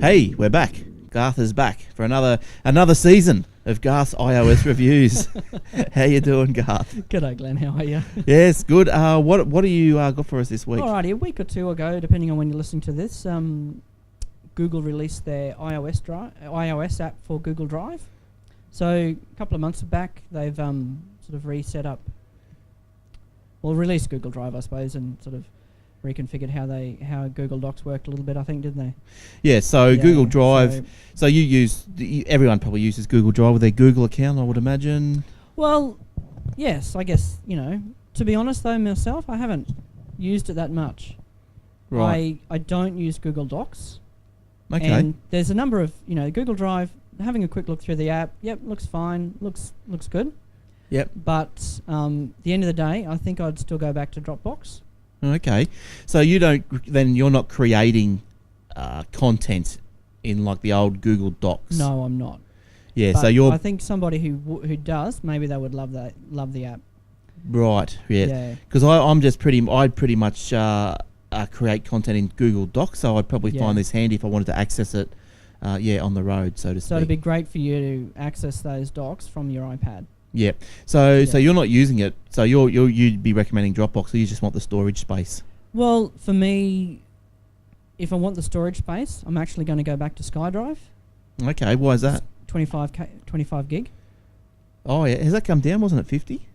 Hey, we're back. Garth is back for another season of Garth's iOS reviews. How you doing, Garth? G'day, Glenn. How are you? Yes, good. What do you got for us this week? Alrighty, a week or two ago, depending on when you're listening to this, Google released their iOS app for Google Drive. So a couple of months back, they've sort of released Google Drive, I suppose, and sort of reconfigured how Google Docs worked a little bit, I think, didn't they? Yeah, so Google Drive. So everyone probably uses Google Drive with their Google account, I would imagine. Well, yes, I guess, to be honest though, myself, I haven't used it that much. Right. I don't use Google Docs. Okay. And there's a number of, Google Drive, having a quick look through the app, looks fine, looks good. Yep. But the end of the day, I think I'd still go back to Dropbox. Okay, so you're not creating content in like the old Google Docs. No, I'm not. Yeah, but so I think somebody who does, maybe they would love the app. Right. Yeah. Because I pretty much create content in Google Docs, so I'd probably find this handy if I wanted to access it. On the road, so to speak. So it'd be great for you to access those docs from your iPad. Yeah. So you're not using it. So you'd be recommending Dropbox, or you just want the storage space? Well, for me, if I want the storage space, I'm actually going to go back to SkyDrive. Okay. Why is that? 25 gig. Oh yeah. Has that come down? Wasn't it 50?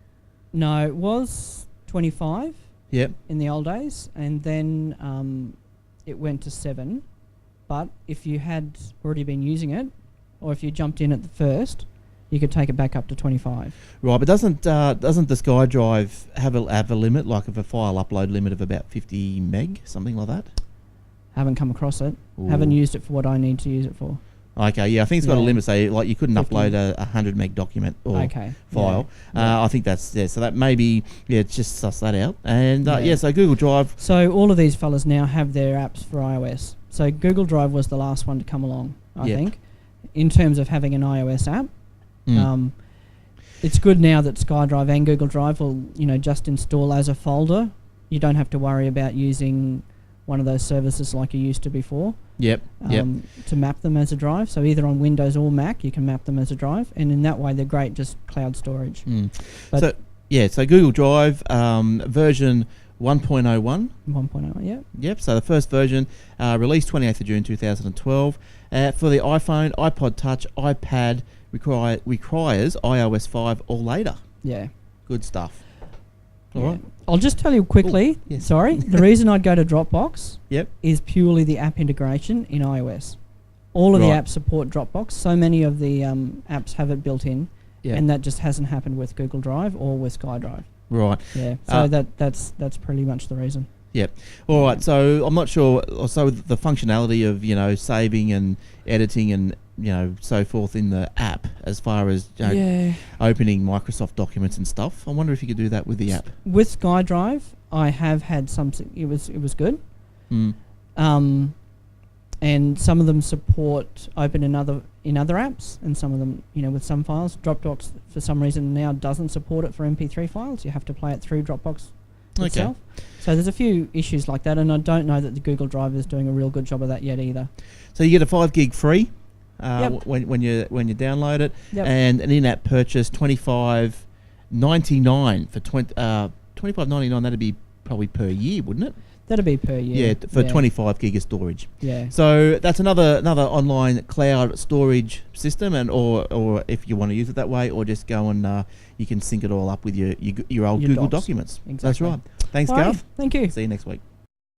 No, it was 25. Yep. In the old days, and then it went to 7. But if you had already been using it, or if you jumped in at the first, you could take it back up to 25. Right, but doesn't the SkyDrive have a limit, like of a file upload limit of about 50 meg, something like that? Haven't come across it. Ooh. Haven't used it for what I need to use it for. Okay, yeah, I think it's got a limit. Say, like you couldn't 50. upload a 100 meg document or file. Yeah. I think that's so that maybe just suss that out. And so Google Drive. So all of these fellas now have their apps for iOS. So Google Drive was the last one to come along, I think, in terms of having an iOS app. It's good now that SkyDrive and Google Drive will, just install as a folder. You don't have to worry about using one of those services like you used to before. Yep. To map them as a drive. So either on Windows or Mac, you can map them as a drive, and in that way, they're great, just cloud storage. So Google Drive version 1.01. 1.01, yeah. Yep, so the first version released 28th of June 2012. For the iPhone, iPod Touch, iPad, requires iOS 5 or later. Yeah. Good stuff. All right. I'll just tell you quickly, the reason I'd go to Dropbox is purely the app integration in iOS. All of the apps support Dropbox. So many of the apps have it built in, and that just hasn't happened with Google Drive or with SkyDrive. Right. Yeah. So that's pretty much the reason. Yep. All right. So I'm not sure. So the functionality of saving and editing and so forth in the app, as far as opening Microsoft documents and stuff. I wonder if you could do that with the app. With SkyDrive, I have had something. It was good. And some of them support open in other apps, and some of them, with some files. Dropbox, for some reason, now doesn't support it for MP3 files. You have to play it through Dropbox itself. So there's a few issues like that, and I don't know that the Google Drive is doing a real good job of that yet either. So you get a 5 gig free when you download it, and an in-app purchase $25.99 for $25.99. That'd be probably per year, wouldn't it? That'd be per year. Yeah, for 25 gig of storage. Yeah. So that's another online cloud storage system, and or if you want to use it that way, or just go and you can sync it all up with your old Google docs. documents. Exactly. That's right. Thanks, Garth. Thank you. See you next week.